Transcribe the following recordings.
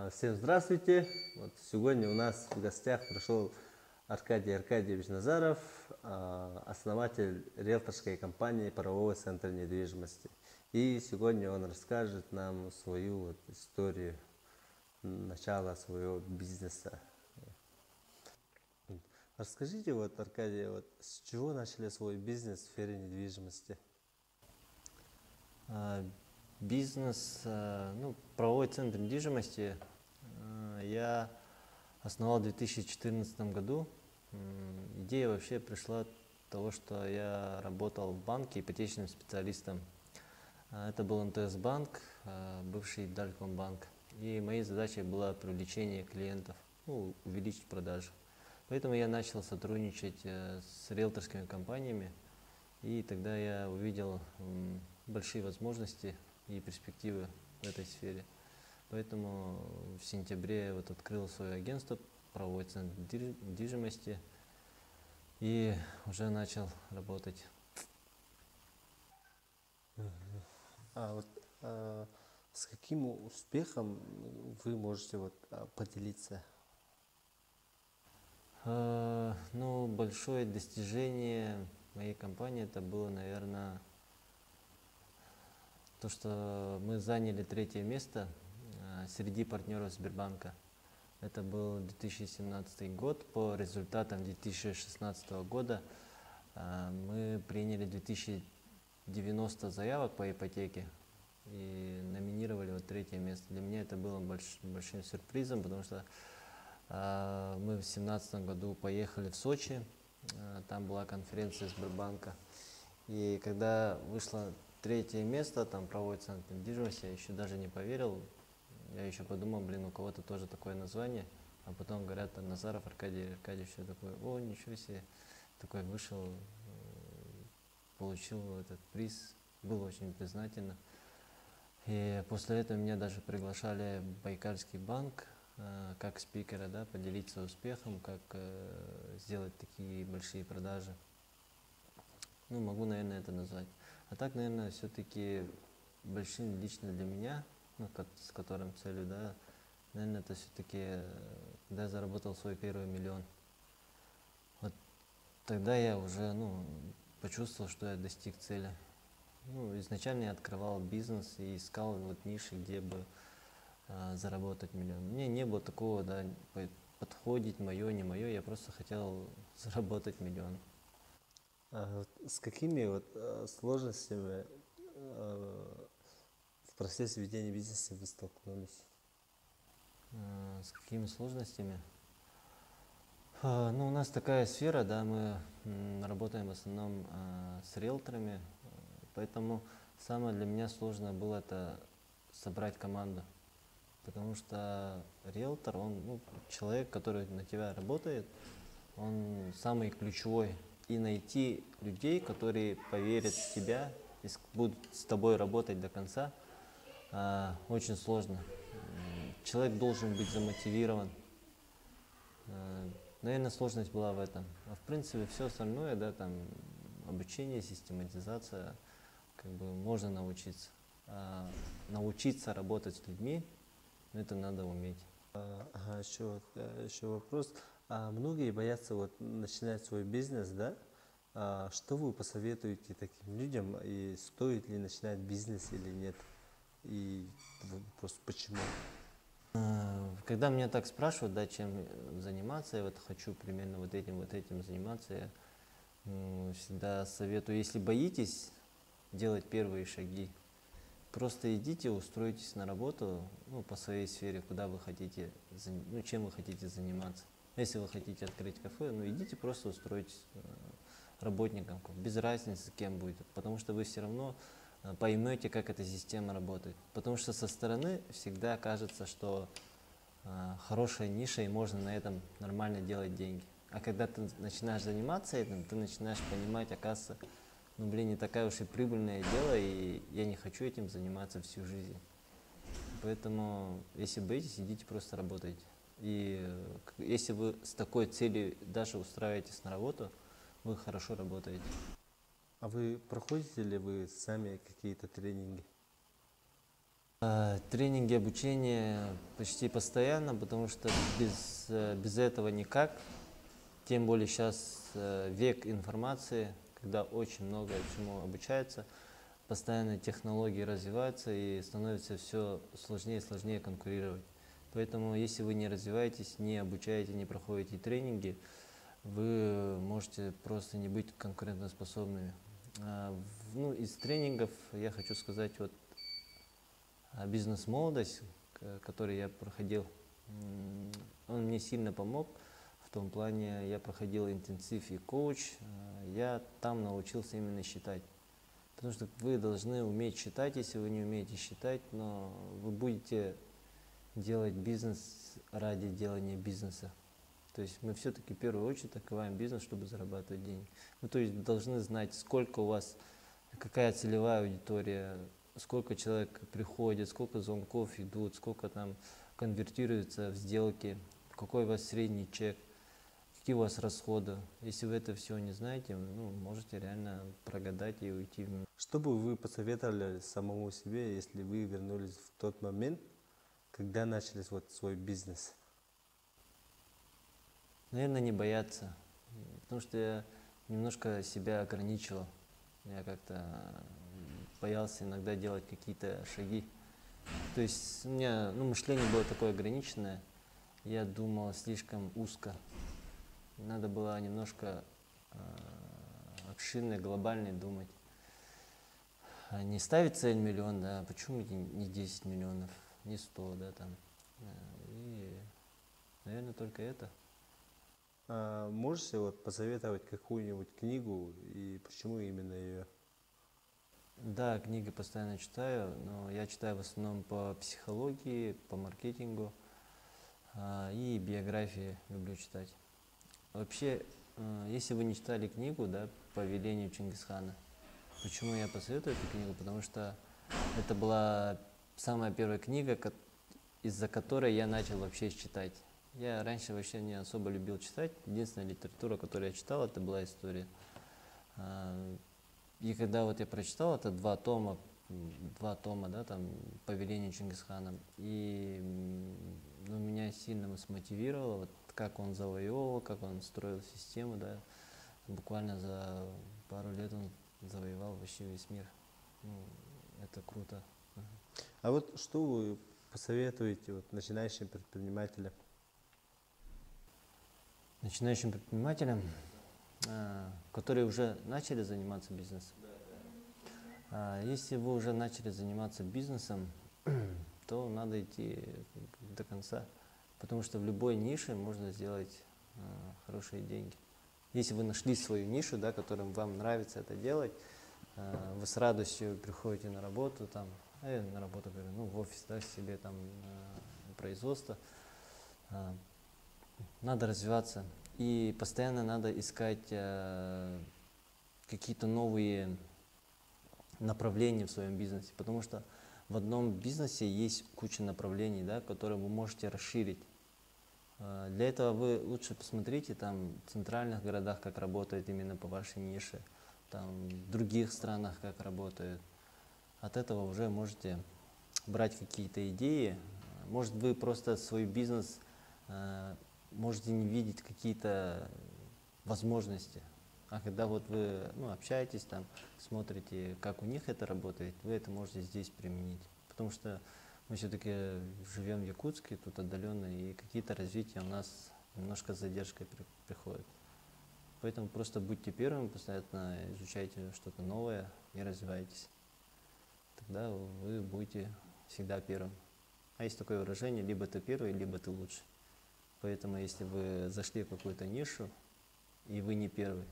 Всем здравствуйте! Вот сегодня у нас в гостях пришел Аркадий Аркадьевич Назаров, основатель риэлторской компании «Правовой центр недвижимости». И сегодня он расскажет нам свою историю начала своего бизнеса. Расскажите, Аркадий, с чего начали свой бизнес в сфере недвижимости? А, Бизнес, правовой центр недвижимости я основал в 2014 году. Идея вообще пришла от того, что я работал в банке ипотечным специалистом. Это был МТС-банк, бывший Далькомбанк. И моей задачей было привлечение клиентов, увеличить продажи. Поэтому я начал сотрудничать с риэлторскими компаниями, и тогда я увидел большие возможности и перспективы в этой сфере. Поэтому в сентябре открыл свое агентство «Правовой центр недвижимости» и уже начал работать. А вот с каким успехом вы можете поделиться? Большое достижение моей компании это было, наверное, то, что мы заняли 3-е место среди партнеров Сбербанка. Это был 2017 год. По результатам 2016 года мы приняли 2090 заявок по ипотеке и номинировали 3-е место. Для меня это было большим сюрпризом, потому что мы в 2017 году поехали в Сочи, там была конференция Сбербанка. И когда вышло 3-е место, там правовой центр недвижимости, я еще даже не поверил. Я еще подумал, у кого-то тоже такое название. А потом говорят, там, Назаров Аркадий Аркадьевич, я такой, ничего себе. Такой вышел, получил этот приз, был очень признательна. И после этого меня даже приглашали в Байкальский банк как спикера, да, поделиться успехом, как сделать такие большие продажи. Могу, наверное, это назвать. А так, наверное, все-таки большим лично для меня, с которым целью, да, наверное, это все-таки, когда я заработал свой первый миллион. Вот тогда я уже, почувствовал, что я достиг цели. Изначально я открывал бизнес и искал ниши, где бы заработать миллион. Мне не было такого, да, подходит мое, не мое, я просто хотел заработать миллион. С какими сложностями в процессе ведения бизнеса вы столкнулись? С какими сложностями? У нас такая сфера, да, мы работаем в основном с риэлторами, поэтому самое для меня сложное было это собрать команду, потому что риэлтор, он человек, который на тебя работает, он самый ключевой. И найти людей, которые поверят в тебя и будут с тобой работать до конца, очень сложно. Человек должен быть замотивирован. Наверное, сложность была в этом. А в принципе, все остальное, да, там, обучение, систематизация, можно научиться. Научиться работать с людьми, это надо уметь. Еще вопрос. Многие боятся начинать свой бизнес, да? Что вы посоветуете таким людям, и стоит ли начинать бизнес или нет? И просто почему? Когда меня так спрашивают, да, чем заниматься, я хочу примерно этим заниматься, я всегда советую, если боитесь делать первые шаги, просто идите, устройтесь на работу, по своей сфере, куда вы хотите, чем вы хотите заниматься. Если вы хотите открыть кафе, идите просто устройтесь работником, без разницы, кем будет, потому что вы все равно поймете, как эта система работает. Потому что со стороны всегда кажется, что хорошая ниша и можно на этом нормально делать деньги. А когда ты начинаешь заниматься этим, ты начинаешь понимать, оказывается, не такая уж и прибыльное дело, и я не хочу этим заниматься всю жизнь. Поэтому, если боитесь, идите просто работайте. И если вы с такой целью даже устраиваетесь на работу, вы хорошо работаете. А вы проходите ли вы сами какие-то тренинги? Тренинги, обучение почти постоянно, потому что без этого никак. Тем более сейчас век информации, когда очень много чему обучается, постоянно технологии развиваются и становится все сложнее и сложнее конкурировать. Поэтому если вы не развиваетесь, не обучаете, не проходите тренинги, вы можете просто не быть конкурентоспособными. Ну, из тренингов я хочу сказать вот бизнес-молодость, который я проходил, он мне сильно помог. В том плане я проходил интенсив и коуч, я там научился именно считать. Потому что вы должны уметь считать, если вы не умеете считать, но вы будете делать бизнес ради делания бизнеса. То есть мы все-таки в первую очередь открываем бизнес, чтобы зарабатывать деньги. Ну, то есть должны знать, сколько у вас, какая целевая аудитория, сколько человек приходит, сколько звонков идут, сколько там конвертируется в сделки, какой у вас средний чек, какие у вас расходы. Если вы это все не знаете, ну, можете реально прогадать и уйти в минус. Что бы вы посоветовали самому себе, если вы вернулись в тот момент, когда начали вот свой бизнес? Наверное, не бояться, потому что я немножко себя ограничивал. Я как-то боялся иногда делать какие-то шаги. То есть у меня мышление было такое ограниченное, я думал слишком узко. Надо было немножко обширно, глобально думать. Не ставить цель миллион, да, почему не 10 миллионов, не 100, да, там. И, наверное, только это. Можете вот посоветовать какую-нибудь книгу и почему именно ее? Да, книги постоянно читаю, но я читаю в основном по психологии, по маркетингу и биографии люблю читать. Вообще, если вы не читали книгу, да, «По велению Чингисхана», почему я посоветую эту книгу? Потому что это была самая первая книга, из-за которой я начал вообще читать. Я раньше вообще не особо любил читать. Единственная литература, которую я читал, это была история. И когда вот я прочитал это два тома, да, там, «По велению Чингисхана», и меня сильно смотивировало, вот, как он завоевывал, как он строил систему, да, буквально за пару лет он завоевал вообще весь мир. Ну, это круто. А вот что вы посоветуете вот начинающим предпринимателям? Начинающим предпринимателям, которые уже начали заниматься бизнесом. Если вы уже начали заниматься бизнесом, то надо идти до конца, потому что в любой нише можно сделать хорошие деньги. Если вы нашли свою нишу, да, которым вам нравится это делать, вы с радостью приходите на работу, там, на работу, говорю, в офис, да, себе там производство, надо развиваться и постоянно надо искать какие-то новые направления в своем бизнесе, потому что в одном бизнесе есть куча направлений, да, которые вы можете расширить. Для этого вы лучше посмотрите там в центральных городах, как работает именно по вашей нише, там в других странах, как работают. От этого уже можете брать какие-то идеи. Может, вы просто свой бизнес можете не видеть какие-то возможности. А когда вот вы общаетесь, там, смотрите, как у них это работает, вы это можете здесь применить. Потому что мы все-таки живем в Якутске, тут отдаленно, и какие-то развития у нас немножко с задержкой приходят. Поэтому просто будьте первыми, постоянно изучайте что-то новое и развивайтесь. Тогда вы будете всегда первым. А есть такое выражение, либо ты первый, либо ты лучший. Поэтому если вы зашли в какую-то нишу, и вы не первый,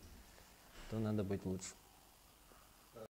то надо быть лучше.